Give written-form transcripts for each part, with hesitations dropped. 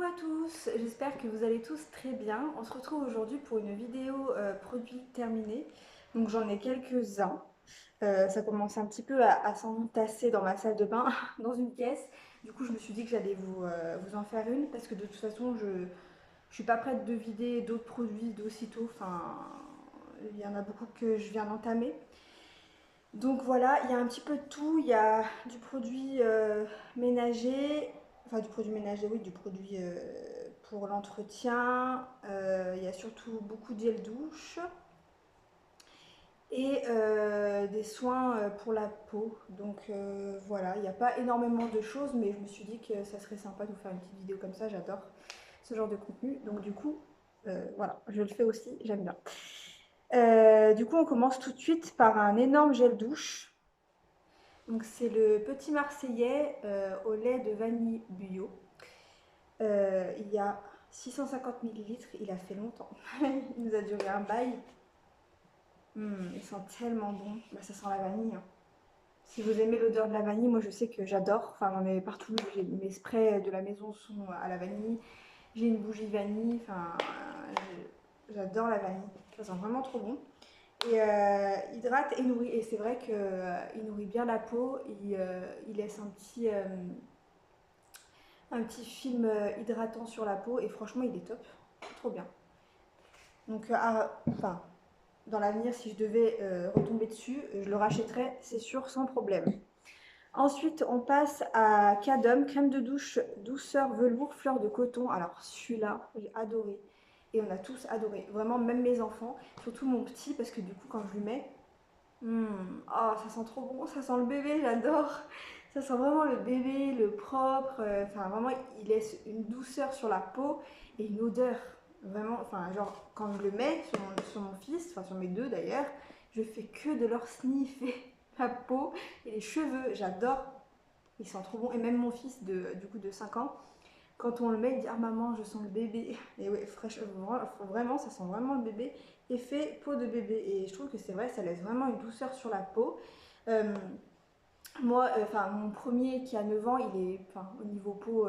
Coucou à tous, j'espère que vous allez tous très bien. On se retrouve aujourd'hui pour une vidéo produit terminé. Donc j'en ai quelques-uns. Ça commence un petit peu à s'entasser dans ma salle de bain, dans une caisse. Du coup je me suis dit que j'allais vous en faire une parce que de toute façon je suis pas prête de vider d'autres produits d'aussitôt. Enfin, il y en a beaucoup que je viens d'entamer. Donc voilà, il y a un petit peu de tout. Il y a du produit ménager, enfin du produit ménager, oui, du produit pour l'entretien. Il y a surtout beaucoup de gel douche et des soins pour la peau. Donc voilà, il n'y a pas énormément de choses, mais je me suis dit que ça serait sympa de vous faire une petite vidéo comme ça. J'adore ce genre de contenu. Donc du coup, voilà, je le fais aussi, j'aime bien. Du coup, on commence tout de suite par un énorme gel douche. Donc c'est le petit Marseillais au lait de vanille bio. Il y a 650 millilitres, il a fait longtemps. Il nous a duré un bail. Il sent tellement bon. Bah, ça sent la vanille, hein. Si vous aimez l'odeur de la vanille, moi je sais que j'adore. Enfin, j'en ai partout. Mes sprays de la maison sont à la vanille. J'ai une bougie vanille. Enfin, j'adore la vanille. Ça sent vraiment trop bon. Et hydrate et nourrit. Et c'est vrai qu'il nourrit bien la peau. Il laisse un petit film hydratant sur la peau. Et franchement, il est top. Trop bien. Donc, enfin, dans l'avenir, si je devais retomber dessus, je le rachèterais, c'est sûr, sans problème. Ensuite, on passe à Cadum, crème de douche, douceur, velours, fleur de coton. Alors, celui-là, j'ai adoré. Et on a tous adoré. Vraiment, même mes enfants. Surtout mon petit, parce que du coup, quand je lui mets, oh, ça sent trop bon, ça sent le bébé, j'adore. Ça sent vraiment le bébé, le propre. Enfin, vraiment, il laisse une douceur sur la peau et une odeur. Vraiment, enfin, genre, quand je le mets sur mon fils, enfin, sur mes deux d'ailleurs, je fais que de leur sniffer la peau et les cheveux. J'adore. Il sent trop bon. Et même mon fils, du coup, de 5 ans, quand on le met, il dit: ah maman, je sens le bébé. Et ouais, vraiment, ça sent vraiment le bébé. Effet peau de bébé. Et je trouve que c'est vrai, ça laisse vraiment une douceur sur la peau. Euh, Moi, enfin, mon premier qui a 9 ans, il est, enfin, au niveau peau,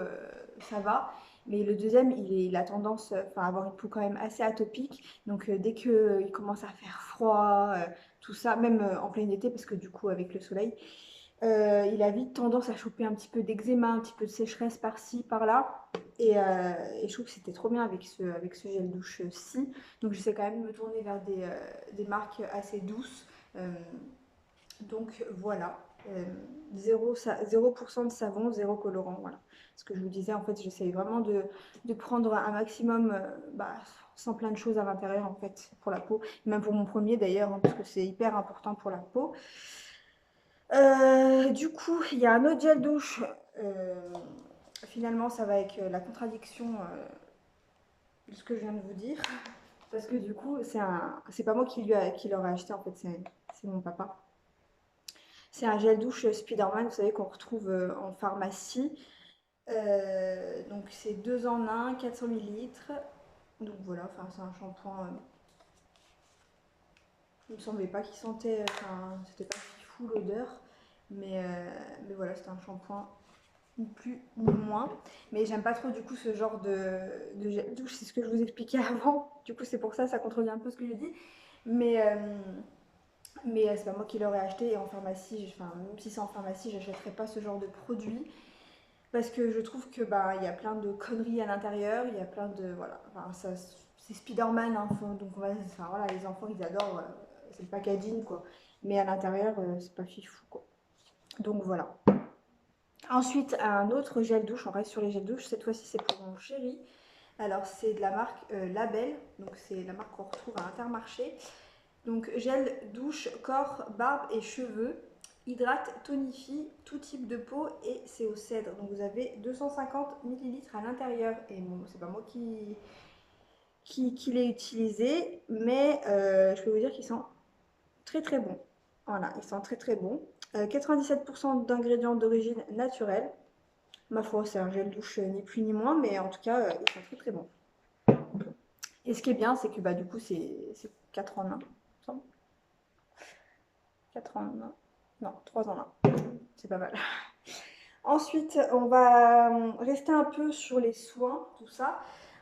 ça va. Mais le deuxième, il a tendance à avoir une peau quand même assez atopique. Donc, dès qu'il commence à faire froid, tout ça, même en plein été, parce que du coup, avec le soleil, il a vite tendance à choper un petit peu d'eczéma, un petit peu de sécheresse par-ci, par-là. Et je trouve que c'était trop bien avec ce gel douche-ci. Donc j'essaie quand même de me tourner vers des marques assez douces. Euh, donc voilà. 0% de savon, zéro colorant. Voilà. Ce que je vous disais, en fait, j'essaie vraiment de prendre un maximum, sans plein de choses à l'intérieur, en fait, pour la peau. Même pour mon premier d'ailleurs, hein, parce que c'est hyper important pour la peau. Du coup, il y a un autre gel douche. Euh, Finalement, ça va avec la contradiction de ce que je viens de vous dire. Parce que du coup, c'est pas moi qui l'aurais acheté, en fait, c'est mon papa. C'est un gel douche Spiderman, vous savez, qu'on retrouve en pharmacie. Donc c'est 2 en 1, 400 millilitres. Donc voilà, enfin, c'est un shampoing. Il me semblait pas qu'il sentait, enfin, c'était pas si fou l'odeur. Mais voilà, c'était un shampoing ni plus ni moins. Mais j'aime pas trop du coup ce genre de gel douche, c'est ce que je vous expliquais avant. Du coup, c'est pour ça, ça contredit un peu ce que j'ai dit. Mais, euh, mais c'est pas moi qui l'aurais acheté. Et en pharmacie, enfin, même si c'est en pharmacie, j'achèterais pas ce genre de produit. Parce que je trouve que bah, il y a plein de conneries à l'intérieur, il y a plein de. Voilà. Enfin, c'est Spider-Man, hein, donc enfin, voilà, les enfants ils adorent, c'est le packaging quoi. Mais à l'intérieur, c'est pas fifou quoi. Donc voilà. Ensuite, un autre gel douche, on reste sur les gels douche, cette fois-ci c'est pour mon chéri. Alors c'est de la marque Label, donc c'est la marque qu'on retrouve à Intermarché. Donc gel douche, corps, barbe et cheveux, hydrate, tonifie tout type de peau et c'est au cèdre. Donc vous avez 250 millilitres à l'intérieur et bon, c'est pas moi qui l'ai utilisé, mais je peux vous dire qu'ils sont très très bons. Voilà, ils sont très très bons. 97% d'ingrédients d'origine naturelle. Ma foi, c'est un gel douche ni plus ni moins, mais en tout cas, ils sont très très bons. Et ce qui est bien, c'est que bah, du coup, c'est 4 en 1. 4 en 1. Non, 3 en 1. C'est pas mal. Ensuite, on va rester un peu sur les soins, tout ça.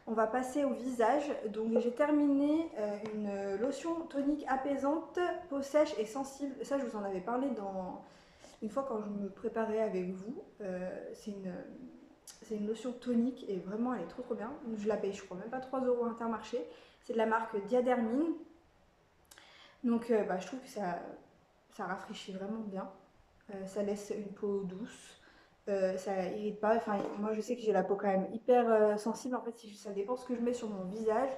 On va passer au visage. Donc j'ai terminé une lotion tonique apaisante, peau sèche et sensible. Ça, je vous en avais parlé une fois quand je me préparais avec vous. C'est une lotion tonique et vraiment elle est trop trop bien. Je la paye, je crois même pas 3 euros Intermarché. C'est de la marque Diadermine. Donc bah, je trouve que ça rafraîchit vraiment bien. Ça laisse une peau douce. Ça irrite pas. Enfin, moi, je sais que j'ai la peau quand même hyper sensible. En fait, ça dépend ce que je mets sur mon visage.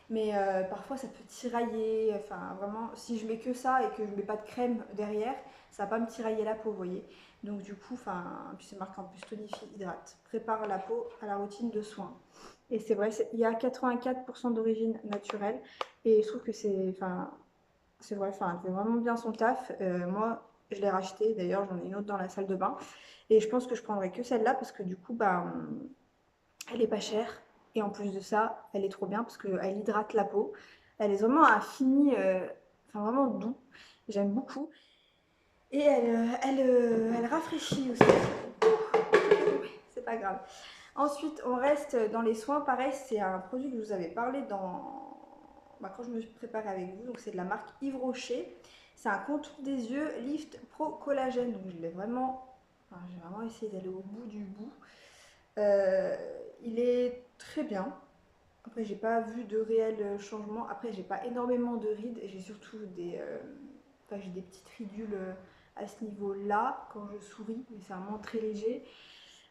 Mais parfois, ça peut tirailler. Enfin, vraiment, si je mets que ça et que je mets pas de crème derrière, ça va pas me tirailler la peau, vous voyez. Donc, du coup, enfin, puis c'est marqué en plus tonifie, hydrate. Prépare la peau à la routine de soins. Et c'est vrai, il y a 84% d'origine naturelle. Et je trouve que c'est vrai, enfin, elle fait vraiment bien son taf. Moi, je l'ai rachetée. D'ailleurs, j'en ai une autre dans la salle de bain. Et je pense que je prendrai que celle-là parce que du coup, bah, elle est pas chère. Et en plus de ça, elle est trop bien parce qu'elle hydrate la peau. Elle est vraiment infinie, enfin vraiment doux. J'aime beaucoup. Et elle rafraîchit aussi. C'est pas grave. Ensuite, on reste dans les soins. Pareil, c'est un produit que je vous avais parlé quand je me suis préparée avec vous. Donc, c'est de la marque Yves Rocher. C'est un contour des yeux Lift Pro Collagène. Donc, j'ai vraiment essayé d'aller au bout du bout. Euh, il est très bien. Après, j'ai pas vu de réel changement. Après, j'ai pas énormément de rides. J'ai surtout j'ai des petites ridules à ce niveau-là quand je souris, mais c'est vraiment très léger.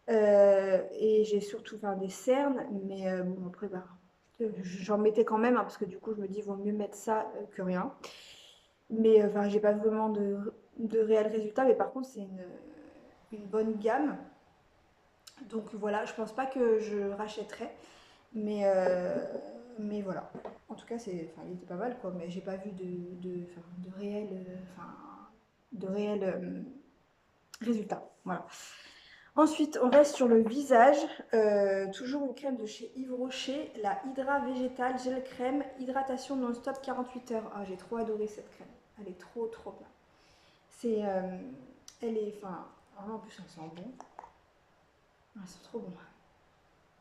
Et j'ai surtout des cernes, mais bon, après, bah, j'en mettais quand même, hein, parce que du coup, je me dis, vaut mieux mettre ça que rien. Mais j'ai pas vraiment de réels résultats, mais par contre, c'est une bonne gamme. Donc voilà, je pense pas que je rachèterai, mais, euh, mais voilà. En tout cas, il était pas mal, quoi, mais j'ai pas vu de réels, de réels résultats. Voilà. Ensuite, on reste sur le visage. Toujours une crème de chez Yves Rocher, la Hydra Végétale Gel Crème, hydratation non-stop 48 heures. Ah, j'ai trop adoré cette crème. Elle est trop trop bien. Elle est, vraiment, en plus elle sent bon. Elle sent trop bon.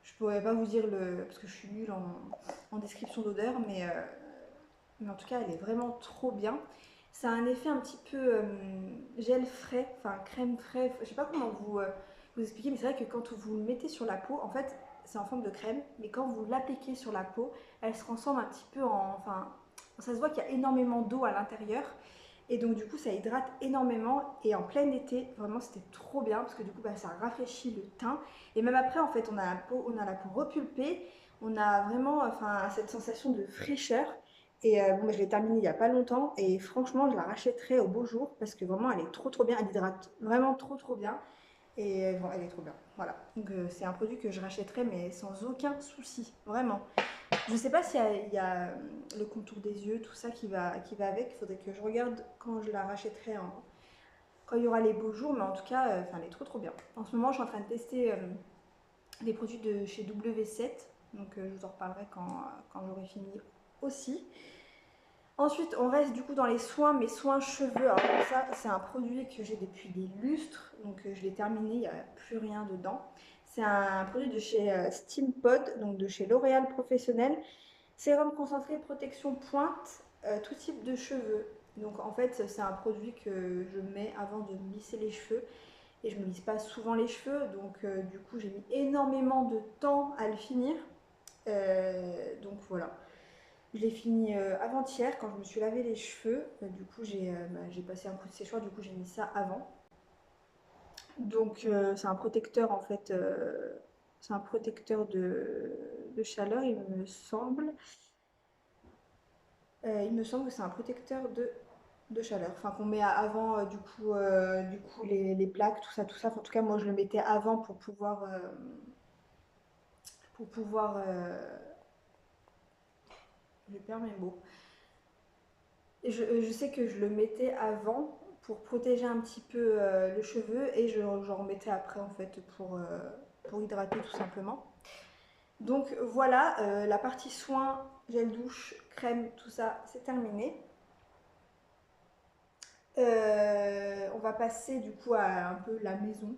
Je pourrais pas vous dire parce que je suis nulle en description d'odeur, mais en tout cas, elle est vraiment trop bien. Ça a un effet un petit peu gel frais, enfin crème frais. Je sais pas comment vous expliquer, mais c'est vrai que quand vous le mettez sur la peau, en fait, c'est en forme de crème, mais quand vous l'appliquez sur la peau, elle se transforme un petit peu ça se voit qu'il y a énormément d'eau à l'intérieur. Et donc du coup ça hydrate énormément et en plein été vraiment c'était trop bien parce que du coup bah, ça rafraîchit le teint et même après en fait on a la peau repulpée, on a vraiment cette sensation de fraîcheur et bon, bah, je l'ai terminée il n'y a pas longtemps et franchement je la rachèterai au beau jour parce que vraiment elle est trop trop bien, elle hydrate vraiment trop trop bien et bon, elle est trop bien. Voilà, donc c'est un produit que je rachèterai mais sans aucun souci, vraiment. Je sais pas s'il y a le contour des yeux, tout ça qui va avec. Il faudrait que je regarde quand je la rachèterai, quand il y aura les beaux jours. Mais en tout cas, elle est trop trop bien. En ce moment, je suis en train de tester des produits de chez W7. Donc je vous en reparlerai quand j'aurai fini aussi. Ensuite, on reste du coup dans les soins, mes soins cheveux. Alors ça, c'est un produit que j'ai depuis des lustres. Donc je l'ai terminé, il n'y a plus rien dedans. C'est un produit de chez Steampod, donc de chez L'Oréal Professionnel. Sérum concentré protection pointe, tout type de cheveux. Donc en fait, c'est un produit que je mets avant de me lisser les cheveux. Et je me lisse pas souvent les cheveux, donc du coup j'ai mis énormément de temps à le finir. Donc voilà. Je l'ai fini avant-hier quand je me suis lavé les cheveux. Du coup j'ai passé un coup de séchoir, du coup j'ai mis ça avant. Donc c'est un protecteur en fait, c'est un protecteur de chaleur il me semble. Il me semble que c'est un protecteur de chaleur, enfin qu'on met avant du coup les plaques, tout ça, tout ça. Enfin, en tout cas, moi je le mettais avant pour pouvoir. Je perds mes mots. Je sais que je le mettais avant pour protéger un petit peu le cheveu et j'en remettais après en fait pour hydrater tout simplement. Donc voilà, la partie soins, gel douche, crème, tout ça, c'est terminé. On va passer du coup à un peu la maison.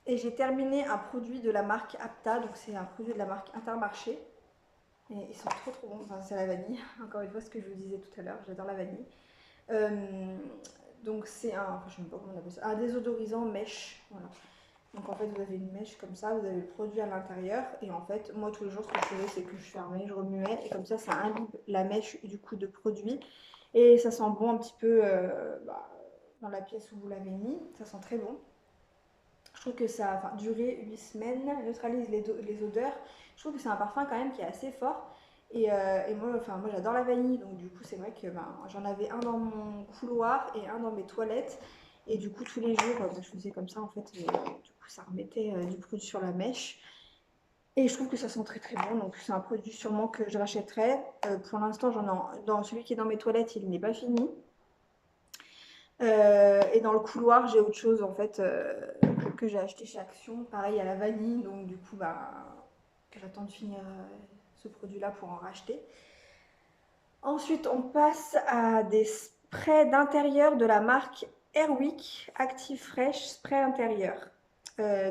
Et j'ai terminé un produit de la marque Apta, donc c'est un produit de la marque Intermarché. Et ils sont trop trop bons, enfin, c'est la vanille, encore une fois ce que je vous disais tout à l'heure, j'adore la vanille. Euh, donc c'est un, enfin, je sais même pas comment on appelle ça, un désodorisant mèche, voilà. Donc en fait vous avez une mèche comme ça, vous avez le produit à l'intérieur et en fait moi tous les jours ce que je faisais c'est que je fermais, je remuais et comme ça imbibe la mèche du coup de produit et ça sent bon un petit peu dans la pièce où vous l'avez mis, ça sent très bon. Je trouve que ça a duré 8 semaines, neutralise les odeurs. Je trouve que c'est un parfum quand même qui est assez fort. Et moi j'adore la vanille, donc du coup c'est vrai que j'en avais un dans mon couloir et un dans mes toilettes. Et du coup tous les jours je faisais comme ça en fait. Et, du coup ça remettait du produit sur la mèche. Et je trouve que ça sent très très bon, donc c'est un produit sûrement que je rachèterai. Pour l'instant dans celui qui est dans mes toilettes, il n'est pas fini. Et dans le couloir, j'ai autre chose en fait que j'ai acheté chez Action. Pareil à la vanille, donc du coup, j'attends de finir ce produit-là pour en racheter. Ensuite, on passe à des sprays d'intérieur de la marque Airwick Active Fresh Spray Intérieur.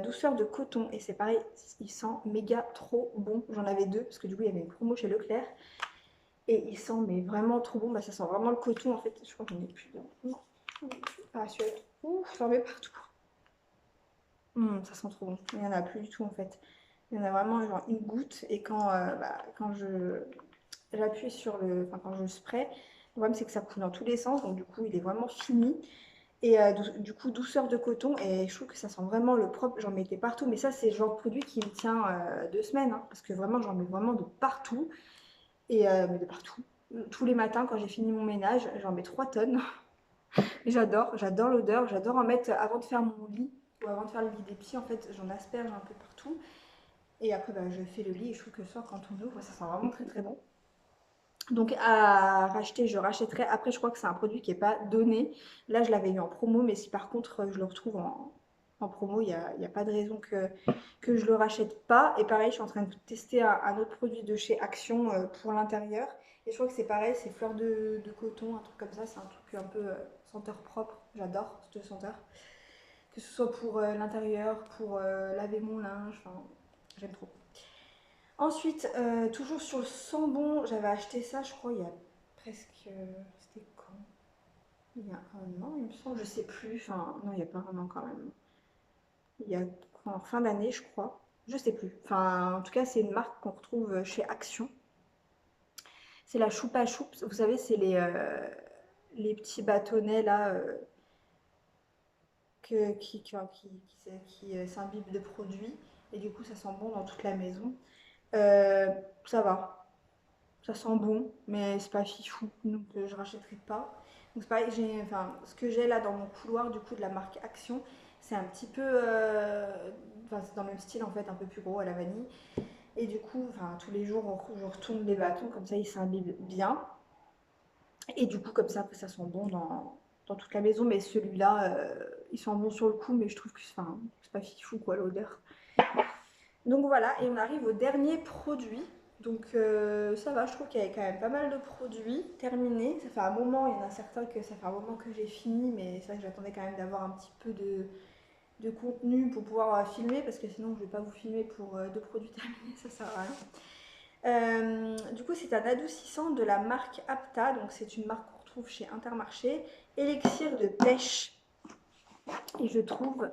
Douceur de coton, et c'est pareil, il sent méga trop bon. J'en avais deux parce que du coup, il y avait une promo chez Leclerc. Et il sent mais vraiment trop bon. Ça sent vraiment le coton en fait. Je crois qu'il n'y en a plus dedans. Non. Ah, celui-là. Ouf, j'en mets partout. Ça sent trop bon. Il n'y en a plus du tout en fait. Il y en a vraiment genre une goutte. Et quand j'appuie sur quand je spray, le problème c'est que ça coule dans tous les sens. Donc du coup, il est vraiment fini. Et du coup, douceur de coton. Et je trouve que ça sent vraiment le propre. J'en mettais partout. Mais ça, c'est le genre de produit qui me tient 2 semaines. Hein, parce que vraiment, j'en mets vraiment de partout. Mais de partout. Tous les matins, quand j'ai fini mon ménage, j'en mets 3 tonnes. J'adore l'odeur, j'adore en mettre avant de faire mon lit ou avant de faire le lit des pieds. En fait, j'en asperge un peu partout. Et après, je fais le lit et je trouve que le soir, quand on ouvre, ça sent vraiment très très bon. Donc à racheter, je rachèterai. Après, je crois que c'est un produit qui n'est pas donné. Là, je l'avais eu en promo, mais si par contre je le retrouve en promo, il y a pas de raison que je le rachète pas. Et pareil, je suis en train de tester un autre produit de chez Action pour l'intérieur. Et je crois que c'est pareil, c'est fleur de coton, un truc comme ça. C'est un truc un peu senteur propre. J'adore cette senteur. Que ce soit pour l'intérieur, pour laver mon linge, enfin, j'aime trop. Ensuite, toujours sur le Sambon, j'avais acheté ça, je crois, il y a presque. C'était quand? Il y a un an, il me semble, je sais plus. Enfin, non, il n'y a pas un an quand même. Il y a en fin d'année, je crois. Je sais plus. Enfin, en tout cas, c'est une marque qu'on retrouve chez Action. C'est la Choupa Choups. Vous savez, c'est les petits bâtonnets là qui s'imbibent de produits. Et du coup, ça sent bon dans toute la maison. Euh, Ça va. Ça sent bon, mais c'est pas fifou, donc je rachèterai pas. Donc c'est pareil, ce que j'ai là dans mon couloir du coup de la marque Action, c'est un petit peu, c'est dans le même style en fait, un peu plus gros à la vanille. Et du coup, tous les jours, je retourne les bâtons, comme ça ils s'imbibent bien. Et du coup, comme ça, après, ça sent bon dans toute la maison. Mais celui-là, il sent bon sur le coup, mais je trouve que c'est pas fifou quoi l'odeur. Donc voilà, et on arrive au dernier produit. Donc ça va, je trouve qu'il y avait quand même pas mal de produits terminés. Ça fait un moment, il y en a certains que ça fait un moment que j'ai fini, mais c'est vrai que j'attendais quand même d'avoir un petit peu de contenu pour pouvoir filmer, parce que sinon je ne vais pas vous filmer pour deux produits terminés, ça sert à rien. Du coup, c'est un adoucissant de la marque Apta, donc c'est une marque qu'on retrouve chez Intermarché, élixir de pêche. Et je trouve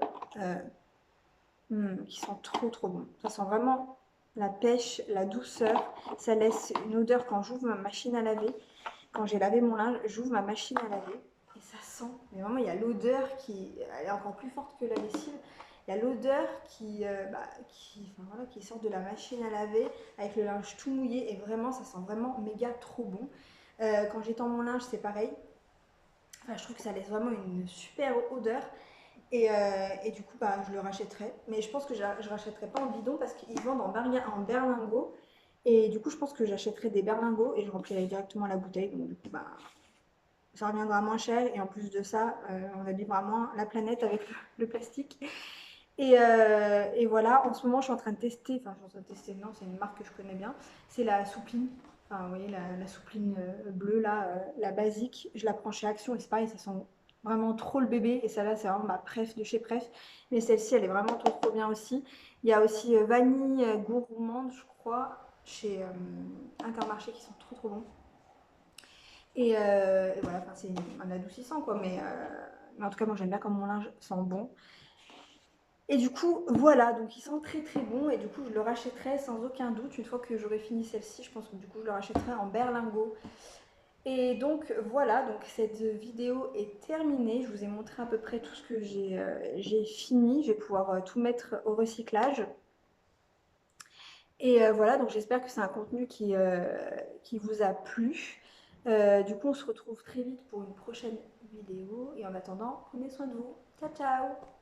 qui sent trop trop bon. Ça sent vraiment la pêche, la douceur. Ça laisse une odeur quand j'ouvre ma machine à laver. Quand j'ai lavé mon linge, j'ouvre ma machine à laver et ça sent. Mais vraiment, il y a l'odeur qui elle est encore plus forte que la lessive. Il y a l'odeur qui sort de la machine à laver avec le linge tout mouillé et vraiment, ça sent vraiment méga trop bon. Quand j'étends mon linge, c'est pareil. Enfin, je trouve que ça laisse vraiment une super odeur. Et du coup, je le rachèterai. Mais je pense que je ne rachèterai pas en bidon parce qu'ils vendent en berlingot. Et du coup, je pense que j'achèterai des berlingots et je remplirai directement la bouteille. Donc, du coup, ça reviendra moins cher. Et en plus de ça, on abîmera moins la planète avec le plastique. Et voilà, en ce moment, je suis en train de tester. Enfin, je suis en train de tester, non, c'est une marque que je connais bien. C'est la soupline. Enfin, vous voyez, la soupline bleue, là, la basique. Je la prends chez Action et c'est pareil, ça sent vraiment trop le bébé. Et celle-là, c'est vraiment ma préf de chez Préf. Mais celle-ci, elle est vraiment trop bien aussi. Il y a aussi vanille gourmande, je crois, chez Intermarché qui sont trop bons. Et voilà, enfin, c'est un adoucissant quoi. Mais en tout cas, moi j'aime bien quand mon linge sent bon. Et du coup, voilà, donc ils sont très bons. Et du coup, je le rachèterai sans aucun doute. Une fois que j'aurai fini celle-ci, je pense que du coup, je le rachèterai en berlingot. Et donc voilà, donc cette vidéo est terminée. Je vous ai montré à peu près tout ce que j'ai fini. Je vais pouvoir tout mettre au recyclage. Et voilà, donc j'espère que c'est un contenu qui vous a plu. Du coup, on se retrouve très vite pour une prochaine vidéo. Et en attendant, prenez soin de vous. Ciao, ciao!